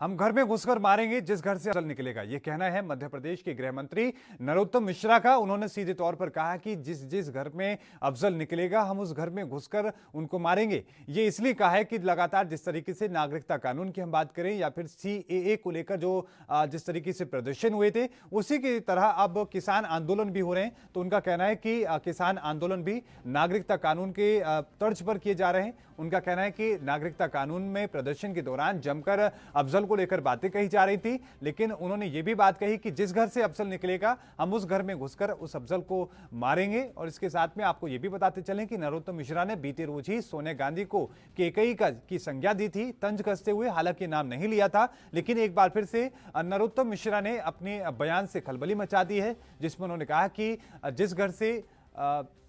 हम घर में घुसकर मारेंगे जिस घर से अफजल निकलेगा। यह कहना है मध्य प्रदेश के गृह मंत्री नरोत्तम मिश्रा का। उन्होंने सीधे तौर पर कहा कि जिस जिस घर में अफजल निकलेगा हम उस घर में घुसकर उनको मारेंगे। ये इसलिए कहा है कि लगातार जिस तरीके से नागरिकता कानून की हम बात करें या फिर सीएए को लेकर जो जिस तरीके से प्रदर्शन हुए थे उसी की तरह अब किसान आंदोलन भी हो रहे हैं। तो उनका कहना है कि किसान आंदोलन भी नागरिकता कानून के तर्ज पर किए जा रहे हैं। उनका कहना है कि नागरिकता कानून में प्रदर्शन के दौरान जमकर अफजल को लेकर बातें कही जा रही थी, लेकिन उन्होंने ये भी बात कही कि जिस घर से अफजल निकलेगा हम उस घर में घुसकर उस अफजल को मारेंगे। और इसके साथ में आपको ये भी बताते चलें कि नरोत्तम मिश्रा ने बीते रोज ही सोनिया गांधी को केकई की संज्ञा दी थी, तंज कसते हुए, हालांकि नाम नहीं लिया था, लेकिन एक बार फिर से नरोत्तम मिश्रा ने अपने बयान से खलबली मचा दी है, जिसमें उन्होंने कहा कि जिस घर से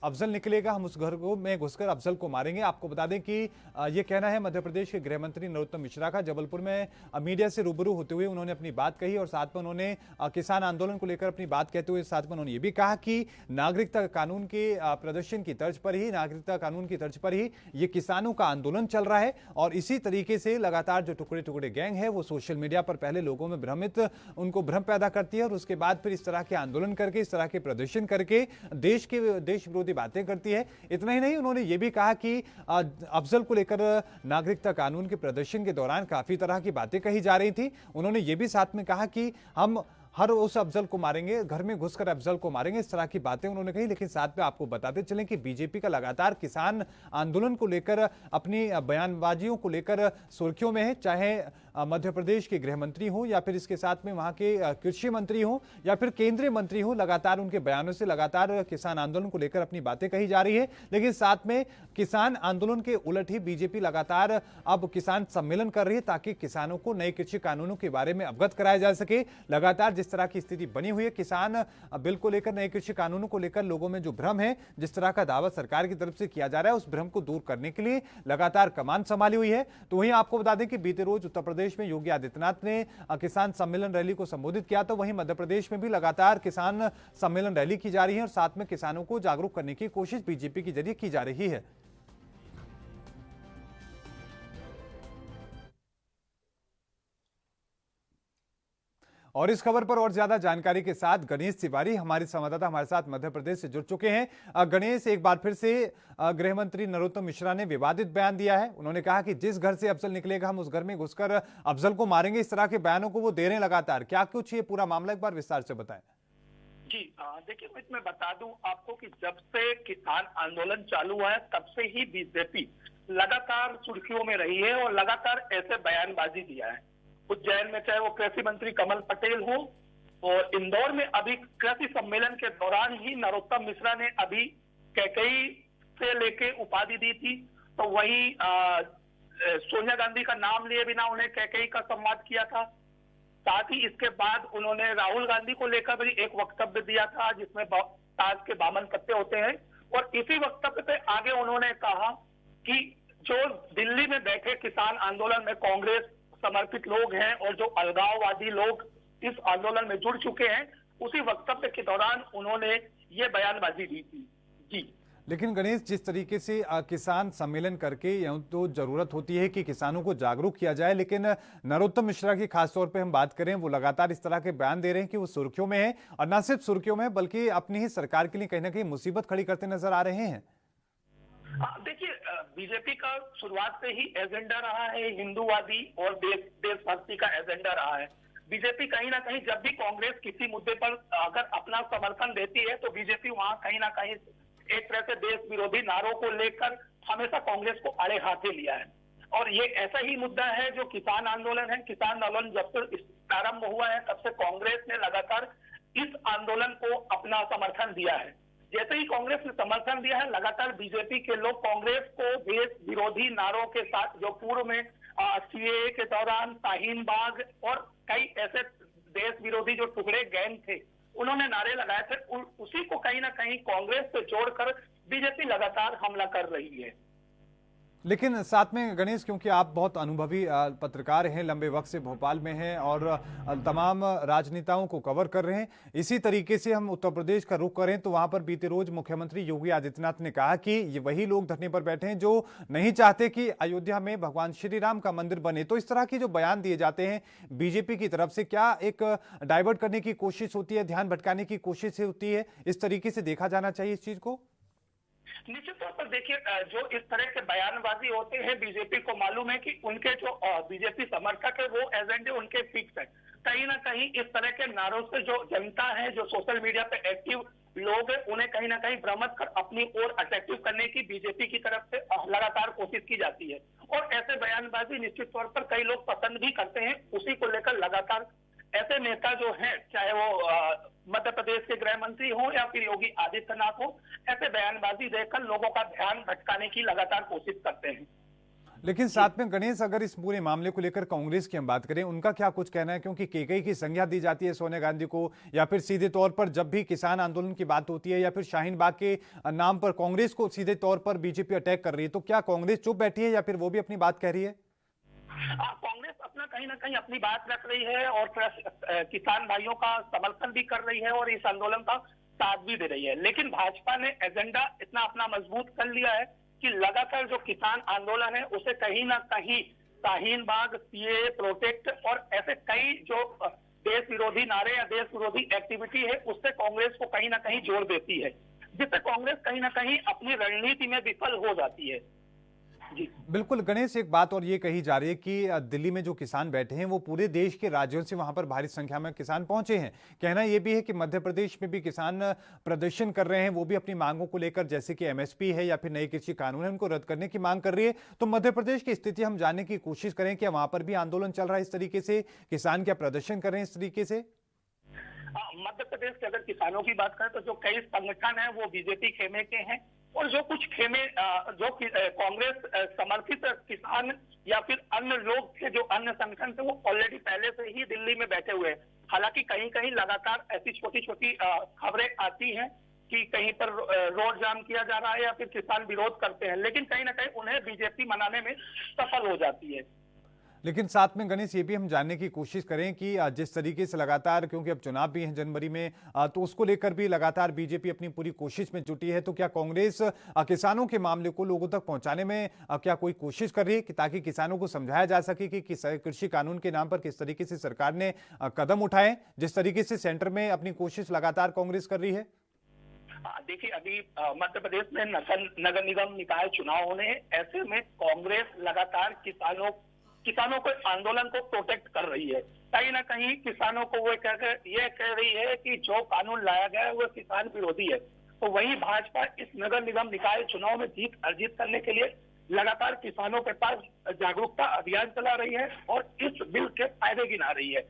अफजल निकलेगा हम उस घर को में घुसकर अफजल को मारेंगे। आपको बता दें कि यह कहना है मध्य प्रदेश के गृह मंत्री नरोत्तम मिश्रा का। जबलपुर में मीडिया से रूबरू होते हुए उन्होंने अपनी बात कही और साथ में उन्होंने किसान आंदोलन को लेकर अपनी बात कहते हुए साथ में उन्होंने ये भी कहा कि नागरिकता कानून के प्रदर्शन की तर्ज पर ही, नागरिकता कानून की तर्ज पर ही ये किसानों का आंदोलन चल रहा है। और इसी तरीके से लगातार जो टुकड़े टुकड़े गैंग है वो सोशल मीडिया पर पहले लोगों में उनको भ्रम पैदा करती है और उसके बाद फिर इस तरह के आंदोलन करके, इस तरह के प्रदर्शन करके देश विरोधी बातें करती है। इतना ही नहीं, उन्होंने यह भी कहा कि अफजल को लेकर नागरिकता कानून के प्रदर्शन के दौरान काफी तरह की बातें कही जा रही थी। उन्होंने यह भी साथ में कहा कि हम हर उस अफजल को मारेंगे, घर में घुसकर अफजल को मारेंगे, इस तरह की बातें उन्होंने कही। लेकिन साथ में आपको बताते चलें कि बीजेपी का लगातार किसान आंदोलन को लेकर, अपनी बयानबाजियों को लेकर सुर्खियों में है, चाहे मध्य प्रदेश के गृह मंत्री हो या फिर इसके साथ में वहां के कृषि मंत्री हो या फिर केंद्रीय मंत्री हो, लगातार उनके बयानों से लगातार किसान आंदोलन को लेकर अपनी बातें कही जा रही है। लेकिन साथ में किसान आंदोलन के उलट ही बीजेपी लगातार अब किसान सम्मेलन कर रही है ताकि किसानों को नए कृषि कानूनों के बारे में अवगत कराया जा सके। लगातार जिस तरह की स्थिति बनी हुई है, किसान बिल को लेकर, नए कृषि कानूनों को लेकर लोगों में जो भ्रम है, जिस तरह का दावा सरकार की तरफ से किया जा रहा है, उस भ्रम को दूर करने के लिए लगातार कमान संभाली हुई है। तो वहीं आपको बता दें कि बीते रोज उत्तर प्रदेश में योगी आदित्यनाथ ने किसान सम्मेलन रैली को संबोधित किया, तो वहीं मध्य प्रदेश में भी लगातार किसान सम्मेलन रैली की जा रही है और साथ में किसानों को जागरूक करने की कोशिश बीजेपी के जरिए की जा रही है। और इस खबर पर और ज्यादा जानकारी के साथ गणेश तिवारी हमारे संवाददाता हमारे साथ मध्य प्रदेश से जुड़ चुके हैं। गणेश, एक बार फिर से गृह मंत्री नरोत्तम मिश्रा ने विवादित बयान दिया है। उन्होंने कहा कि जिस घर से अफजल निकलेगा हम उस घर में घुसकर अफजल को मारेंगे। इस तरह के बयानों को वो दे रहे हैं लगातार। क्या कुछ ये पूरा मामला एक बार विस्तार से बताएं। जी देखिए, मैं इसमें बता दूं आपको कि जब से किसान आंदोलन चालू हुआ है तब से ही बीजेपी लगातार सुर्खियों में रही है और लगातार ऐसे बयानबाजी दिया है। उज्जैन में चाहे वो कृषि मंत्री कमल पटेल हो और इंदौर में अभी कृषि सम्मेलन के दौरान ही नरोत्तम मिश्रा ने अभी कैकई से लेके उपाधि दी थी, तो वही सोनिया गांधी का नाम लिए बिना उन्हें कैकई का संवाद किया था। साथ ही इसके बाद उन्होंने राहुल गांधी को लेकर भी एक वक्तव्य दिया था जिसमें ताज के 52 पत्ते होते हैं। और इसी वक्तव्य पे आगे उन्होंने कहा कि जो दिल्ली में बैठे किसान आंदोलन में कांग्रेस समर्पित लोग हैं और जो अलगाववादी लोग इस आंदोलन में जुड़ चुके हैं, उसी वक्तव्य के दौरान उन्होंने ये बयानबाजी दी थी। जी, लेकिन गणेश, जिस तरीके से किसान सम्मेलन करके यूं तो जरूरत होती है कि किसानों को जागरूक किया जाए, लेकिन नरोत्तम मिश्रा की खासतौर पे हम बात करें, वो लगातार इस तरह के बयान दे रहे हैं कि वो सुर्खियों में है और न सिर्फ सुर्खियों में बल्कि अपनी ही सरकार के लिए कहीं ना कहीं मुसीबत खड़ी करते नजर आ रहे हैं। देखिए, बीजेपी का शुरुआत से ही एजेंडा रहा है हिंदूवादी और देशभक्ति का एजेंडा रहा है। बीजेपी कहीं ना कहीं जब भी कांग्रेस किसी मुद्दे पर अगर अपना समर्थन देती है तो बीजेपी वहां कहीं ना कहीं एक तरह से देश विरोधी नारों को लेकर हमेशा कांग्रेस को आड़े हाथे लिया है। और ये ऐसा ही मुद्दा है जो किसान आंदोलन है। किसान आंदोलन जब से प्रारंभ हुआ है तब से कांग्रेस ने लगातार इस आंदोलन को अपना समर्थन दिया है। जैसे ही कांग्रेस ने समर्थन दिया है, लगातार बीजेपी के लोग कांग्रेस को देश विरोधी नारों के साथ, जो पूर्व में सीएए के दौरान शाहीन बाग और कई ऐसे देश विरोधी जो टुकड़े गैंग थे उन्होंने नारे लगाए थे, उसी को कहीं ना कहीं कांग्रेस से जोड़कर बीजेपी लगातार हमला कर रही है। लेकिन साथ में गणेश, क्योंकि आप बहुत अनुभवी पत्रकार हैं, लंबे वक्त से भोपाल में हैं और तमाम राजनेताओं को कवर कर रहे हैं, इसी तरीके से हम उत्तर प्रदेश का रुख करें तो वहां पर बीते रोज मुख्यमंत्री योगी आदित्यनाथ ने कहा कि ये वही लोग धरने पर बैठे हैं जो नहीं चाहते कि अयोध्या में भगवान श्री राम का मंदिर बने। तो इस तरह के जो बयान दिए जाते हैं बीजेपी की तरफ से, क्या एक डाइवर्ट करने की कोशिश होती है, ध्यान भटकाने की कोशिश होती है? इस तरीके से देखा जाना चाहिए इस चीज को। निश्चित तौर पर देखिए, जो इस तरह के बयानबाजी होते हैं, बीजेपी को मालूम है कि उनके जो बीजेपी समर्थक है वो एजेंडे उनके फिक्स है। कहीं ना कहीं इस तरह के नारों से जो जनता है, जो सोशल मीडिया पे एक्टिव लोग हैं, उन्हें कहीं ना कहीं भ्रमित कर अपनी ओर अट्रैक्टिव करने की बीजेपी की तरफ से लगातार कोशिश की जाती है। और ऐसे बयानबाजी निश्चित तौर पर कई लोग पसंद भी करते हैं। उसी को लेकर लगातार ऐसे नेता जो हैं, चाहे वो मध्य प्रदेश के गृह मंत्री हो या फिर योगी आदित्यनाथ हो, ऐसे बयानबाजी देकर लोगों का ध्यान भटकाने की लगातार कोशिश करते हैं। लेकिन साथ में गणेश, अगर इस पूरे मामले को लेकर कांग्रेस की हम बात करें, उनका क्या कुछ कहना है? क्योंकि केकई की संज्ञा दी जाती है सोनिया गांधी को, या फिर सीधे तौर पर जब भी किसान आंदोलन की बात होती है या फिर शाहीन बाग के नाम पर कांग्रेस को सीधे तौर पर बीजेपी अटैक कर रही है, तो क्या कांग्रेस चुप बैठी है या फिर वो भी अपनी बात कह रही है? कांग्रेस अपना कहीं ना कहीं अपनी बात रख रही है और किसान भाइयों का समर्थन भी कर रही है और इस आंदोलन का साथ भी दे रही है। लेकिन भाजपा ने एजेंडा इतना अपना मजबूत कर लिया है कि लगातार जो किसान आंदोलन है उसे कहीं ना कहीं शाहीन बाग, सीएए, प्रोटेक्ट और ऐसे कई जो देश विरोधी नारे या देश विरोधी एक्टिविटी है उससे कांग्रेस को कहीं ना कहीं जोड़ देती है, जिससे कांग्रेस कहीं ना कहीं अपनी रणनीति में विफल हो जाती है। जी बिल्कुल गणेश, एक बात और ये कही जा रही है कि दिल्ली में जो किसान बैठे हैं वो पूरे देश के राज्यों से वहां पर भारी संख्या में किसान पहुंचे हैं। कहना ये भी है कि मध्य प्रदेश में भी किसान प्रदर्शन कर रहे हैं, वो भी अपनी मांगों को लेकर, जैसे कि एमएसपी है या फिर नए कृषि कानून है, उनको रद्द करने की मांग कर रही है। तो मध्य प्रदेश की स्थिति हम जानने की कोशिश करें, क्या वहां पर भी आंदोलन चल रहा है इस तरीके से? किसान क्या प्रदर्शन कर रहे हैं इस तरीके से? मध्य प्रदेश के अगर किसानों की बात करें तो जो कई संगठन है वो बीजेपी खेमे के हैं और जो कुछ खेमे जो कांग्रेस समर्थित किसान या फिर अन्य लोग थे, जो अन्य संगठन थे, वो ऑलरेडी पहले से ही दिल्ली में बैठे हुए हैं। हालांकि कहीं कहीं लगातार ऐसी छोटी छोटी खबरें आती हैं कि कहीं पर रोड जाम किया जा रहा है या फिर किसान विरोध करते हैं, लेकिन कहीं ना कहीं उन्हें बीजेपी मनाने में सफल हो जाती है। लेकिन साथ में गणेश, ये भी हम जानने की कोशिश करें कि जिस तरीके से लगातार, क्योंकि अब चुनाव भी हैं जनवरी में, तो उसको लेकर भी लगातार बीजेपी अपनी पूरी कोशिश में जुटी है, तो क्या कांग्रेस किसानों के मामले को लोगों तक पहुंचाने में क्या कोई कोशिश कर रही है कि ताकि किसानों को समझाया जा सके कि कृषि कानून के नाम पर किस तरीके से सरकार ने कदम उठाए, जिस तरीके से सेंटर में अपनी कोशिश लगातार कांग्रेस कर रही है? देखिए, अभी मध्य प्रदेश में नगर निगम निकाय चुनाव होने हैं। ऐसे में कांग्रेस लगातार किसानों को आंदोलन को प्रोटेक्ट कर रही है। कहीं ना कहीं किसानों को वो ये कह रही है कि जो कानून लाया गया है वो किसान विरोधी है। तो वही भाजपा इस नगर निगम निकाय चुनाव में जीत अर्जित करने के लिए लगातार किसानों के पास जागरूकता अभियान चला रही है और इस बिल के फायदे गिना रही है।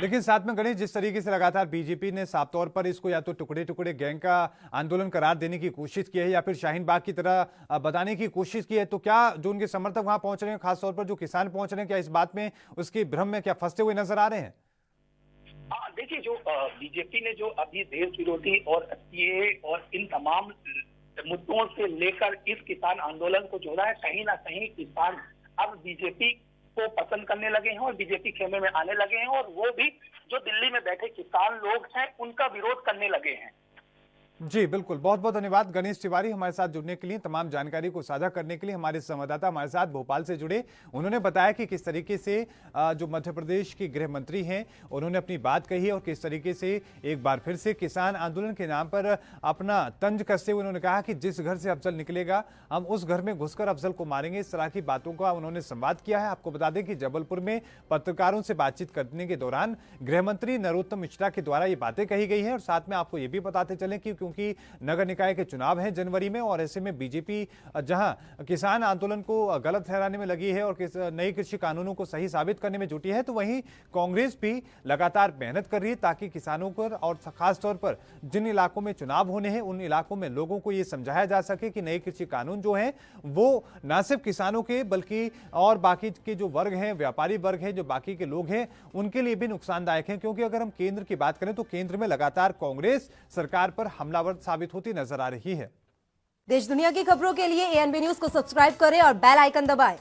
लेकिन साथ में गणेश, जिस तरीके से लगातार बीजेपी ने साफ तौर पर इसको या तो टुकड़े टुकड़े गैंग का आंदोलन करार देने की कोशिश की है या फिर शाहीन बाग की तरह बताने की कोशिश की है, तो क्या जो उनके समर्थक वहां पहुंच रहे हैं, खासतौर पर जो किसान पहुंच रहे हैं, क्या इस बात में उसके भ्रम में क्या फंसते हुए नजर आ रहे हैं? देखिए, जो बीजेपी ने जो अभी देश विरोधी और सीएए और इन तमाम मुद्दों से लेकर इस किसान आंदोलन को जोड़ा है, कहीं ना कहीं किसान अब बीजेपी को पसंद करने लगे हैं और बीजेपी खेमे में आने लगे हैं और वो भी जो दिल्ली में बैठे किसान लोग हैं उनका विरोध करने लगे हैं। जी बिल्कुल, बहुत बहुत धन्यवाद गणेश तिवारी हमारे साथ जुड़ने के लिए, तमाम जानकारी को साझा करने के लिए। हमारे संवाददाता हमारे साथ भोपाल से जुड़े, उन्होंने बताया कि किस तरीके से जो मध्य प्रदेश के गृह मंत्री हैं उन्होंने अपनी बात कही और किस तरीके से एक बार फिर से किसान आंदोलन के नाम पर अपना तंज कसते हुए उन्होंने कहा कि जिस घर से अफजल निकलेगा हम उस घर में घुसकर अफजल को मारेंगे। इस तरह की बातों का उन्होंने संवाद किया है। आपको बता दें कि जबलपुर में पत्रकारों से बातचीत करने के दौरान गृह मंत्री नरोत्तम मिश्रा के द्वारा ये बातें कही गई हैं और साथ में आपको ये भी बताते चलें कि क्योंकि नगर निकाय के चुनाव हैं जनवरी में और ऐसे में बीजेपी जहां किसान आंदोलन को गलत ठहराने में लगी है और नई कृषि कानूनों को सही साबित करने में जुटी है, तो वहीं कांग्रेस भी लगातार मेहनत कर रही है ताकि किसानों पर और खासतौर पर जिन इलाकों में चुनाव होने हैं उन इलाकों में लोगों को यह समझाया जा सके कि नए कृषि कानून जो है वो न सिर्फ किसानों के बल्कि और बाकी के जो वर्ग हैं, व्यापारी वर्ग हैं, जो बाकी के लोग हैं, उनके लिए भी नुकसानदायक है। क्योंकि अगर हम केंद्र की बात करें तो केंद्र में लगातार कांग्रेस सरकार पर हमलावर साबित होती नजर आ रही है। देश दुनिया की खबरों के लिए एएनबी न्यूज को सब्सक्राइब करें और बेल आइकन दबाएं।